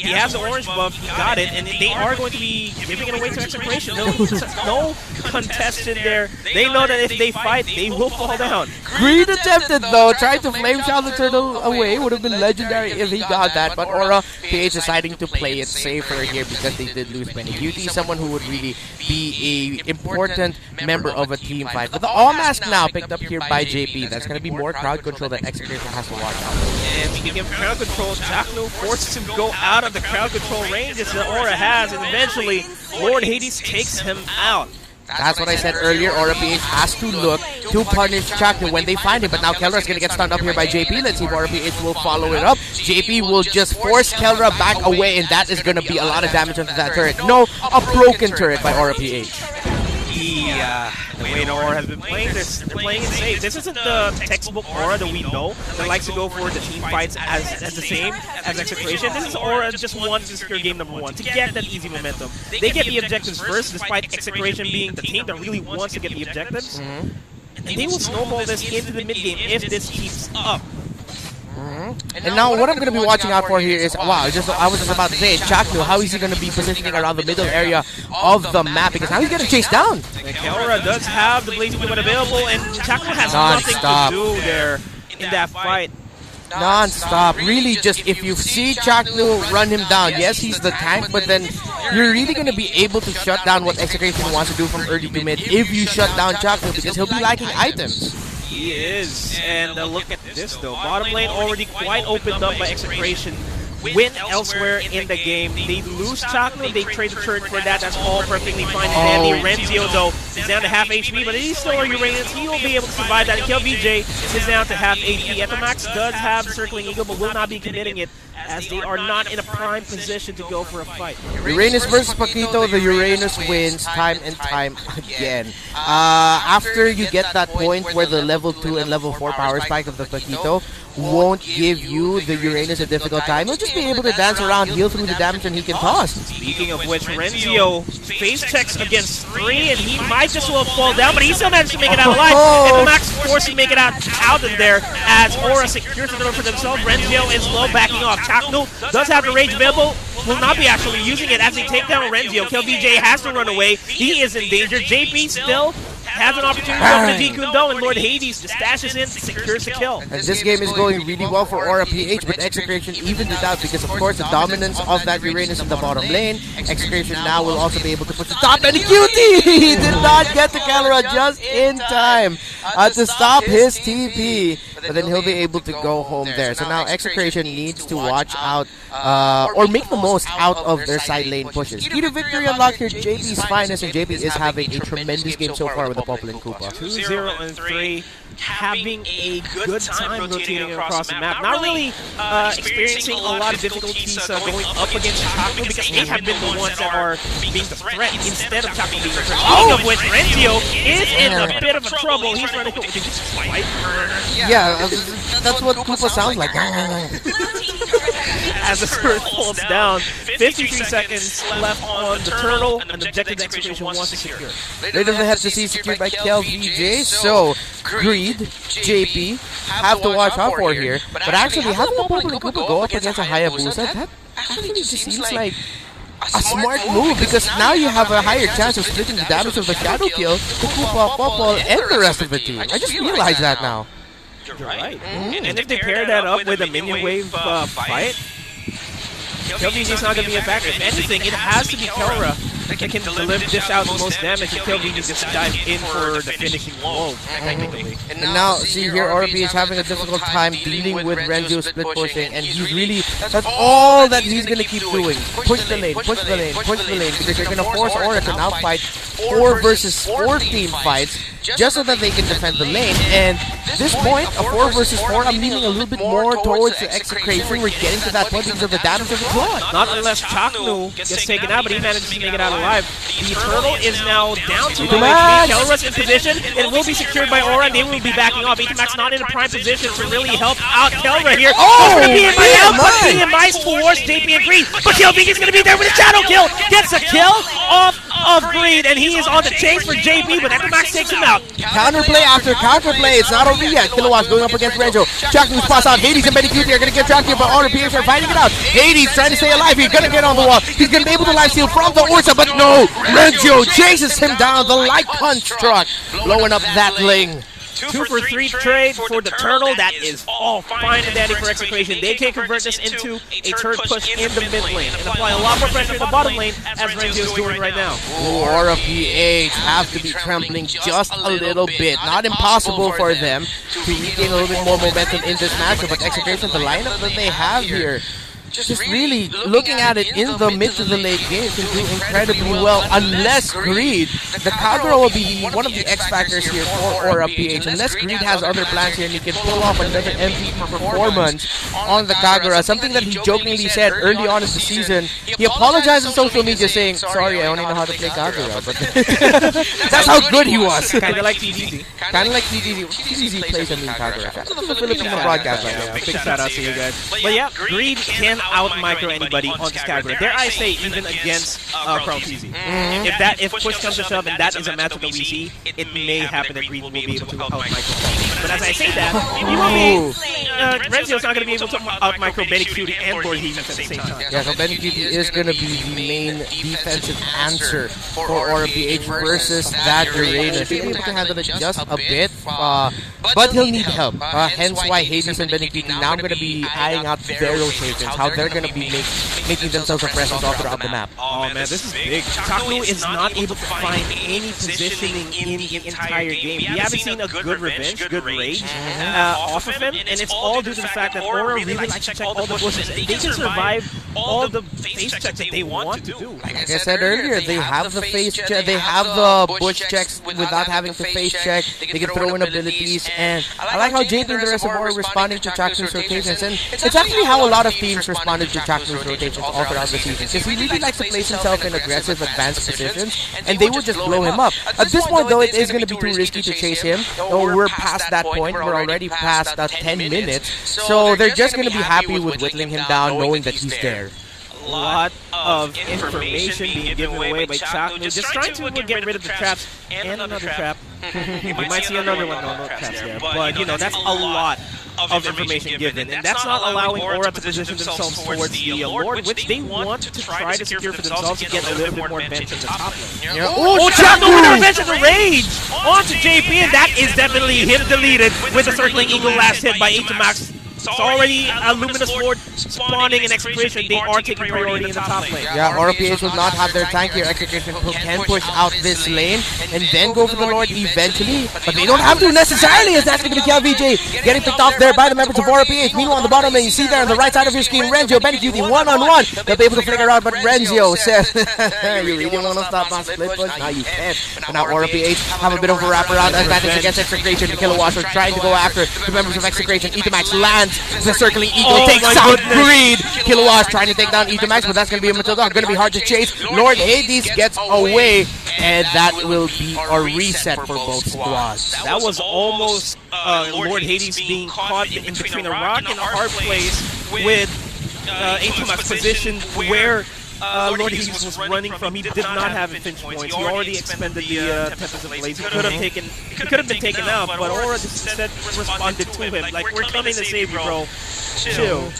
He has the orange buff. He got it, and they are going to be giving it away to Execration. No contest in there. They know that if they fight, they will fall down. Greed attempted though, trying to flame shot the turtle away. Would have been legendary if he got that, but Aura PH deciding to play it safer here because they did lose Benny Beauty, someone who would really be a important member of a team fight. But the All Mask now picked up here by JP. That's going to be more crowd control that Execration has to watch out for. And speaking of crowd control, Chakno forced him to go out of the crowd control ranges that Aura has, and eventually Lord Hades takes him out. That's what I said earlier. Aura PH has to look to punish Chakno when they find him. But now Kelra's going to get stunned up here by JP. Let's see if Aura PH will follow it up. JP will just force Kelra back away, and that is going to be a lot of damage onto that turret. No, a broken turret by Aura PH. The way the Aura has been playing this, they're playing it safe. This isn't the textbook Aura that we know that likes to go for the team fights as the same as Execration. This is Aura just wants to secure game number 1 to get that easy momentum. They get the objectives first, despite Execration being the team that really wants to get the objectives. And they will snowball this into the mid game if this keeps up. And now what I'm going to be watching out for here is, wow, I was just about to say, Chakno, how is he going to be positioning around the middle area of the map? Because now he's getting chased down. And Kelra does have the Blazing Equipment available, and Chakno has nothing to do there in that fight. Non-stop. Really just, if you see Chakno run him down, yes, he's the tank, but then you're really going to be able to shut down what Execration wants to do from early to mid if you shut down Chakno, because he'll be lacking items. He is, and look at this though. Bottom lane already quite opened up by Execration. Win elsewhere in the game. They lose Chakno, they trade the turret for that. That's all perfectly fine and dandy. Renzio though is down to half HP, but he's still a Uranus. He will be able to survive that. And Kill VJ is down to half HP. Epamax does have Circling Eagle, but will not be committing it as they are not in a prime position to go for a fight. Uranus versus Paquito, the Uranus wins time and time again. After you get that point where the level 2 and level 4 power spike of the Paquito won't give you the Uranus a difficult time, he'll just be able to dance around, heal through the damage, and he can toss. Speaking of which, Renzio face checks against 3, and he might just well fall down, but he still managed to make it out alive. And Max forced to make it out of there as Aura secures the door for themselves. Renzio is low, backing off. Chakno does have the rage available, will not be actually using it as they take down Renzio. Kill VJ has to run away. He is in danger. JP still has an opportunity to open the Kundo, and Lord Hades just dashes in, secures the kill. And this game is going really well for Aura PH, but Execration evened it out because, of course, the dominance of that Uranus in the bottom lane. Execration now will also be able to push the top, and Cutie! He did not get to Kelra just in time to stop his TP. But then he'll be able to go home there. So now Execration needs to watch out or make the most out of their side lane pushes. Key to victory unlocked here, JP's finest, and JP is having a tremendous game so far with the Popple and Koopa. 2-0 and 3, having a good time rotating across the map. Not really experiencing a lot of difficulties going up against Chakno because they have been the ones that are being the threat instead of Chakno being the threat. Speaking of which, Renzio is in a bit of a trouble. He's trying to go with the Yeah, that's what Koopa sounds like. As the turret falls down, 53 seconds left on the turtle, and the objective that Execration wants to secure. They don't have to see secured by Kel VJ, so Greed, JP have to watch out for here. But actually, having a Popple and Koopa go up against a Hayabusa, that actually just seems like a smart move, because now you have a higher chance of splitting the damage of the Shadow Kill to Koopa, Popple, and the rest of the team. I just realized that now. You're right. And if they pair that up with a minion wave fight, KillVG is not going to be a factor. If anything, it has to be Kelra that can dish out the most damage, and KillVG just dive in for the finishing blow, technically. And now, see here, RP is having a difficult time dealing with Renzio split pushing, and he's really, that's all that he's going to keep doing. Push the lane, push the lane, push the lane, because they're going to force Aura to now fight 4 versus 4 team fights, just so that they can defend the lane. And this point, a 4 versus 4, I'm leaning a little bit more towards the Execration. We're getting to that point because of the damage of the claw. Not unless Chakno gets taken out, but he manages to make it out alive. The turtle is now down to low HP. Kelra's in position. It will be secured by Aura, and they will be backing off. Etamax not in a prime position to really help out Kelra here. Oh, BMI out, but BMI towards JP and Greed. But KillVG is going to be there with a shadow kill. Gets a kill off of Greed, and he is on the chase for JP, but Etamax takes him out. out. Counterplay after counterplay. It's not over yet. Kilowatt going up against Renzo. Chucking spots out. Hades and Betty Cutie are going to get trapped here, but RPH are fighting it out. Hades trying to stay alive. He's going to get on the wall. He's going to be able to life steal from the Ursa, but no. Renzo chases him down. The light construct blowing up that Ling. 2 for 3 trade for the Turtle. That is all fine and dandy for Execration. They can convert this into a turret push in the mid lane and apply a lot more pressure in the bottom lane, as Renzo is doing right now. Aura PH have to be trembling just a little bit. Not impossible for them to regain a little bit more momentum in this matchup, but Execration, the lineup that they have here, just really looking at it in the mid to the late game, can do incredibly well unless Greed, the Kagura will be one of the X factors here for Aura PH. Unless Greed has other plans here and he can pull off another MVP performance on the Kagura, something that he jokingly said early on in the season. He apologized on social media saying, sorry, I only know how to play Kagura, but that's how good he was. Kinda like TDZ. Kinda like TDZ. TDZ plays a mean Kagura. Shout out to the Filipino broadcast right now. Big shout out to you guys. But yeah, Greed can out-micro anybody on this Kagura. Dare I say, even against Crown TZ. If push comes to shove and that is a matchup that we see, it may happen that Greed will be able to out-micro. But as I say that, he will be... Renzio's not going to be able to out-micro Benny Cutie and Lord Hades at the same time. Yeah, so Benny Cutie is going to be the main defensive answer for Aura PH versus that Uranus. He'll be able to handle it just a bit, but he'll need help. Hence why Hades and Benny Cutie now going to be eyeing out their rotations, how they're going to be making themselves a presence all throughout the map. Oh man, this is big. Chaku is not able to find any positioning in the entire game. We haven't seen a good revenge, good rage off of him, and it's all due to the fact that Aura really likes to check all the bushes, and they can survive all the face checks that they want to do. Like I said earlier, they have the face check, they have the bush checks without having to face check. They can throw in abilities, and I like how JP and the rest of Aura responding to Chaku's rotations, and it's actually how a lot of teams responded to Chaku's rotations all throughout the season, because he really likes to place himself in aggressive, advanced positions, and they would just blow him up. At this point, though, it is going to be too risky to chase him. No, we're past that point. We're already past 10 minutes, so they're just going to be happy with whittling him down, knowing that he's there. A lot of information being given away by Chaku, just trying to get rid of the traps and another trap. We might see another one, no traps there, but you know, that's a lot of information given, and that's not allowing Aura to position themselves towards the Lord, which they want to try to secure for themselves to get a little bit more advantage in the top lane. Yeah. Oh, Chaku with the revenge of the rage onto JP, and that is definitely him deleted with the circling eagle last hit by 8 to max. It's already a Luminous Lord spawning in Execration. They are taking priority in the top lane. Yeah, RPH will not have their tank here. Execration can push out this lane and then go for the Lord eventually, but they don't have to necessarily, as that's going to be KLVJ getting picked off there by the members of RPH. Meanwhile, on the bottom lane, you see there on the right side of your screen, Renzo, Benny Cutie, one-on-one. They'll be able to flicker out, but Renzo says, you really want to stop my split push? Now you can't. But now RPH have a bit of a wraparound advantage against Execration. The Kilowatt are trying to go after the members of Execration. Ethermax lands. The circling eagle takes out Greed. Kilowatt trying to take down Ethermax, but that's going to be a Matilda. Going to be hard to chase. Lord Hades gets away, and that will be a reset for both squads. That was almost Lord Hades being caught in between a rock and a hard place with Ethermax positioned where Lord Hades was running from. He did not have finch points. He already expended the Tempest of Blades. He could have been taken out, but Aura instead responded to him. Like, we're coming to save you, bro. Chill.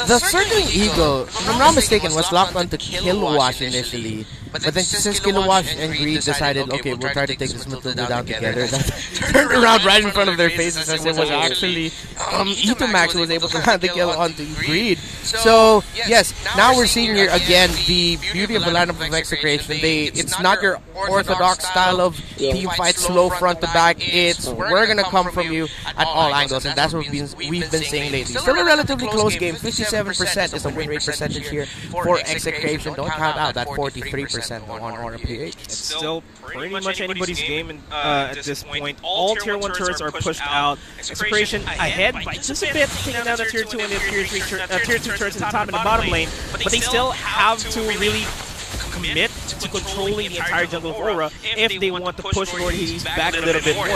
The circling eagle, if I'm not mistaken, was locked onto Kilowatt initially. But then since Kilowatt and Greed decided, okay, we'll try to take this Matilda down together, that turned around right in front of their faces, as it was actually Ethermax who was able to land the kill onto Greed. So, yes, now we're seeing here again the beauty of the lineup of Execration. It's not your orthodox style of team fight, slow front to back. It's, we're gonna come from you at all angles, and that's what we've been saying lately. Still a relatively close game. 57% is the win rate percentage here for Execration. Don't count out that 43% on Aura PH. It's still pretty much anybody's game at this point. All tier 1 turrets are pushed out. Execration ahead by just a bit, taking down the tier 2 and the tier 2 turrets in the top and the bottom lane, but they still have to really commit to controlling the entire jungle of Aura if they want to push Lord Hades back a little bit more.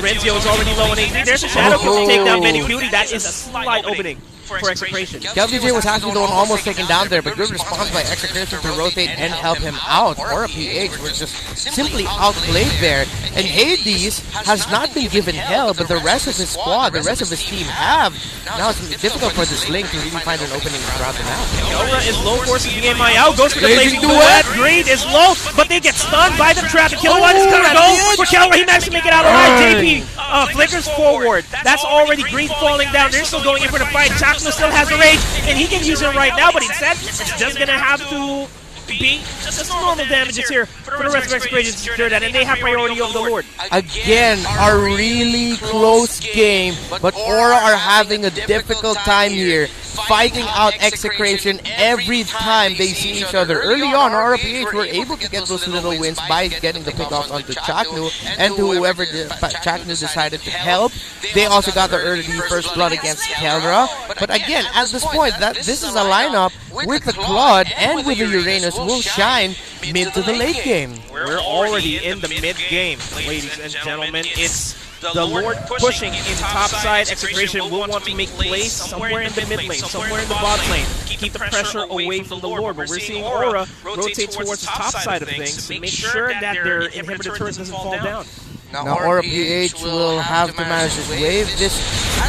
Renzo is already low on HP. There's a Shadow Kill to take down Benny Cutie. That is a slight opening. for Execration. KLVJ was actually the one almost taken down there, but good response by Execration to rotate and help him out. Aura PH was just simply outplayed there. And Hades has not been given hell, but the rest of his squad, the rest of his team have. Now it's difficult for this Link to really find an opening throughout the map. Kelra is low, forces the game out, goes for the blazing duet. Greed is low, but they get stunned by the trap. The kill one is gonna go for Kelra. He managed to make it out alive. JP flickers forward. That's already Greed falling down. They're still going in for the fight. Chakno still has the rage, and he can use it right now, but instead, it's just gonna have to be just normal damages here for the rest of Execration to secure that, and they have priority over the Lord. Again, a really close game, but Aura are having a difficult time here, fighting out Execration every time they see each other. Early on, Aura PH were able to get those little wins by getting the pickoffs onto Chaknu, and to whoever Chaknu decided to help. They also got the early first blood against Kelra. But again, at this point, this is a lineup with the Claude and with the Uranus will shine mid to the late game. We're already in the mid game, ladies and gentlemen. It's the Lord pushing in top side. Execration will want to make plays somewhere in the mid lane, somewhere in the bot lane, keep the pressure away from the Lord. But we're seeing Aura rotate towards the top side of things to make sure that their inhibitor turret doesn't fall down. Now Aura PH will have to manage this wave. This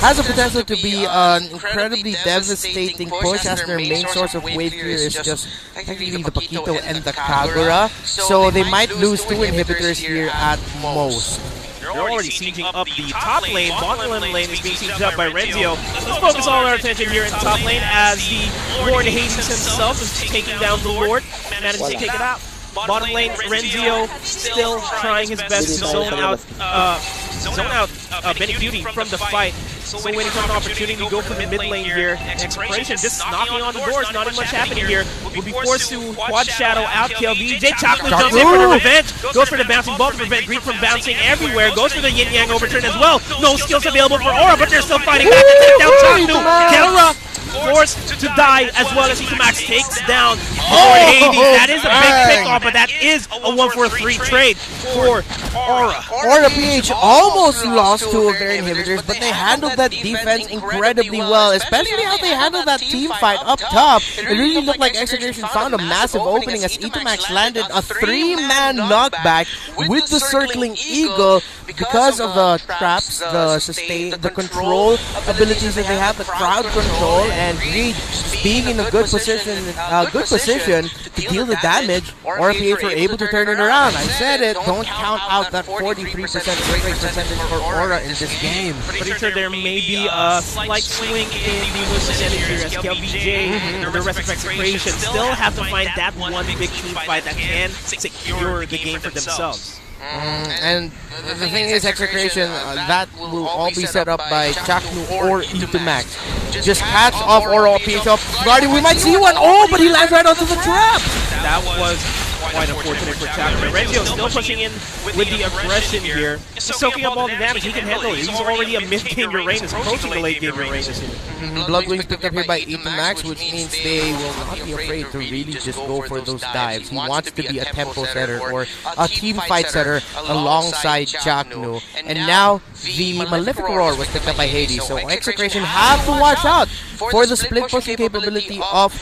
has the potential to be an incredibly devastating push, as their main source of wave here is just technically the Paquito and the Kagura. So they might lose 2 inhibitors here at most. They're already sieging up the top lane. Bottom lane is being sieged up by Renzio. Let's focus all our attention here in the top lane as the Lord Hades himself is taking down the Lord. Manages to take it out. Bottom lane, Renzio still trying his best to zone out Benny Beauty from the fight. So waiting for an opportunity to go for the mid lane here. Execration just knocking on the doors, not much happening here. Will be forced to quad shadow out KLVJ. Chakno jumps in for the revenge. Goes for the bouncing ball to prevent Greed from bouncing everywhere. Goes for the yin yang overturn as well. No skills available for Aura, but they're still fighting back to take down Chakno. Kelra forced to die, as well as Etamax takes down Lord Hades. That is a big pickoff, but that is a 1-for-3 trade for Aura. Aura PH almost lost 2 of their inhibitors, but they handled that defense incredibly well, especially how they handled that team fight up top. It really looked like Execration found a massive opening as Etamax landed a 3-man knockback with the circling eagle because of the traps, the sustain, the control abilities that they have, the crowd control, and Greed being in a good position to deal the damage. Aura PH were able to turn it around. I said it, don't count out that 43% win rate percentage for Aura in this game. Pretty sure there may be a slight swing in the win percentage here as KLVJ and the rest of Execration still have to find that one big team fight that can secure the game for themselves. And the thing is, Execration, that will all be set up by Chaknu or Etamax. Just catch off Aura PH off guarding. We might see one. Oh, but he lands right onto the trap. That was quite unfortunate for Chaknu. Renzio still pushing in with the aggression here. Just soaking up all the damage. He can handle it. He's already a mid-game Uranus, approaching the late-game Uranus here. Bloodwings picked up here by Etamax, which means they will not be afraid to really just go for those dives. He wants to be a tempo setter or a team fight setter alongside Chaknu. And now the Malefic Roar was picked up by Hades, so Execration have to watch out for the split pushing capability of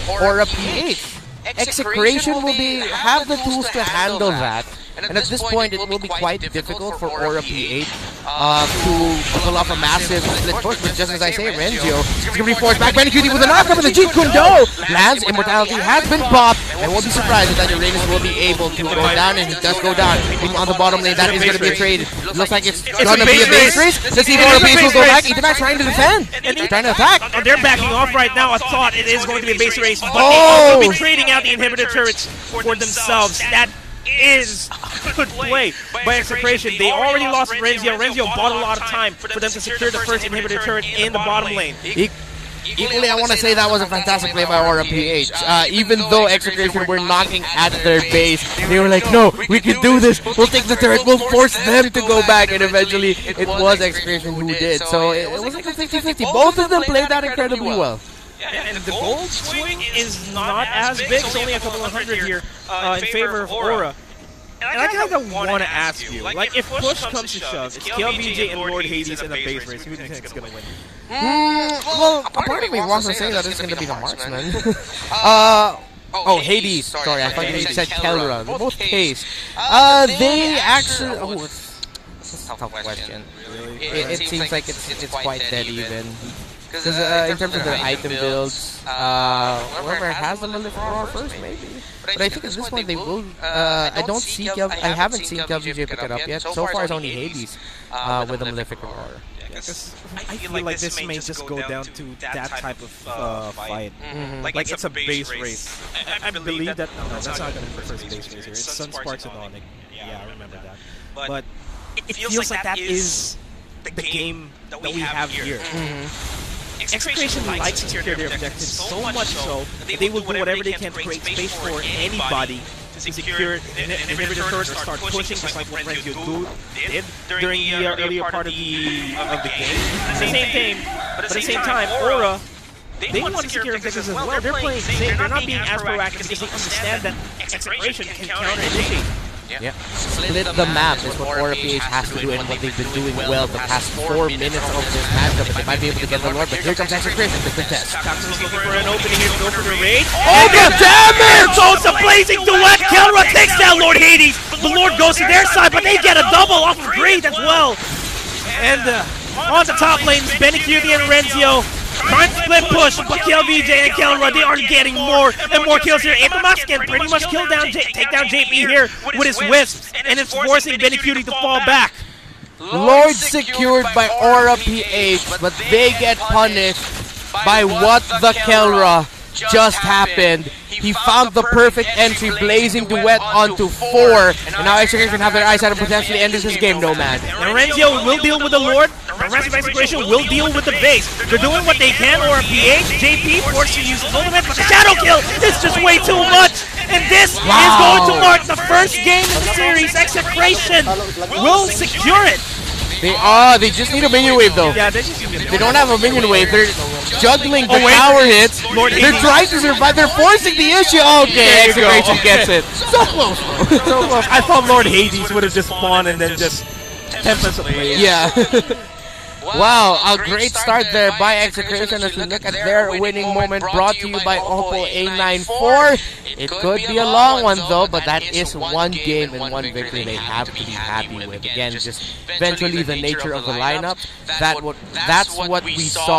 Aura PH. Execration will have the tools to handle that. And at this point, it will be quite difficult for Aura PH to pull off a massive split push. But just as I say, Renzio is going to be forced back. Benny Cutie with a knockup of the Jeet Kundo lands. Immortality has been popped. And won't be surprised if that Uranus will be able to go down. And he does go down. Even on the bottom lane, that is going to be a trade. It looks like it's going to be a base race. Let's see if Aura PH will go back. Etamax trying to defend. They're trying to attack. They're backing off right now. I thought it is going to be a base race. But they will be trading out the inhibitor turrets for themselves. That is a good play by Execration. They already lost Renzio. Renzio bought a lot of time for them to secure the first inhibitor turret in the bottom lane. Equally, I want to say that was a fantastic play by Aura PH. Even though Execration were knocking at their base, they were like, no, we can do this. We'll take the turret. We'll force them to go back. And eventually, it was Execration who did. So it was like a 50-50. Both of them played that incredibly well. And the gold swing is not as big. It's only a couple of hundred here in favor of Aura. And I kind of want to ask you, like, if push comes to shove, it's KLBJ and Lord Hades in a base race. Who do you think is going to win? Well, a part of me wants to say that it's going to be the Marksman. Oh, Hades. Sorry, I thought you said Kelra. They're both K's. They actually... Oh, it's a tough question. It seems like it's quite dead even. Because in terms of their item builds, whoever has them on the floor first, maybe. But I think at this point they will. I don't see I haven't seen KLBJ pick it up yet. So far, it's only Hades with a Malefic Aurora. I feel like this may just go down to that type of fight. Like it's a base race. I believe that. No, that's not going to be the first base race here. It's Sunsparks and Onyx. Yeah, I remember that. But it feels like that is the game that we have here. Execration likes to secure their objectives so much so that they will do whatever they can to create space for anybody to secure it, inhibit the turret, or start pushing, just like what Renzio did during the earlier part of the game. At the same time, Aura, they want to secure objectives as well. They're playing safe. They're not being as proactive because they understand that Execration can counter-initiate. Yeah. Split the map is what Aura PH has to do and what they've been doing well the past 4 minutes of this matchup. But they might be able to get the Lord, but here comes Execration, the contest. Captain's looking for an opening here to go for the raid. Oh, god damn it! So it's a blazing duet! Kelra takes down Lord Hades! The Lord goes to their side, but they get a double off of Greed as well! And on the top lanes, Benecuti and Renzio trying to split push, but KLBJ and Kelra, they are getting more and more kills here. Aethermax can pretty much take down JP here with his Wisps, and it's forcing Benecuti to fall back. Lord secured by Aura PH, but they get punished by what the Kelra just happened. He found the perfect entry, blazing duet onto 4, and now Execration have their eyes on him, potentially ending this game, Nomad. And Renzio will deal with the Lord. The rest of Execration will deal with the base. They're doing what they can, or a PH, JP forced to use his ultimate, but the Shadow Kill is just way too much. And this is going to mark the first game in the series. Execration will secure it. They just need a minion wave though. Yeah, they don't have a minion wave. They're juggling the power hits. They're trying to survive. They're forcing the issue. Okay, Execration gets it. So close. So close. I thought Lord Hades would have just spawned and then just Tempest away. Yeah. Wow, a great start there by Execration as we look at their winning moment, brought to you by Mpl-A94. It could be a long one though, but that is one game and one victory they have to be happy with. Again, just eventually the nature of the lineup. That's what we saw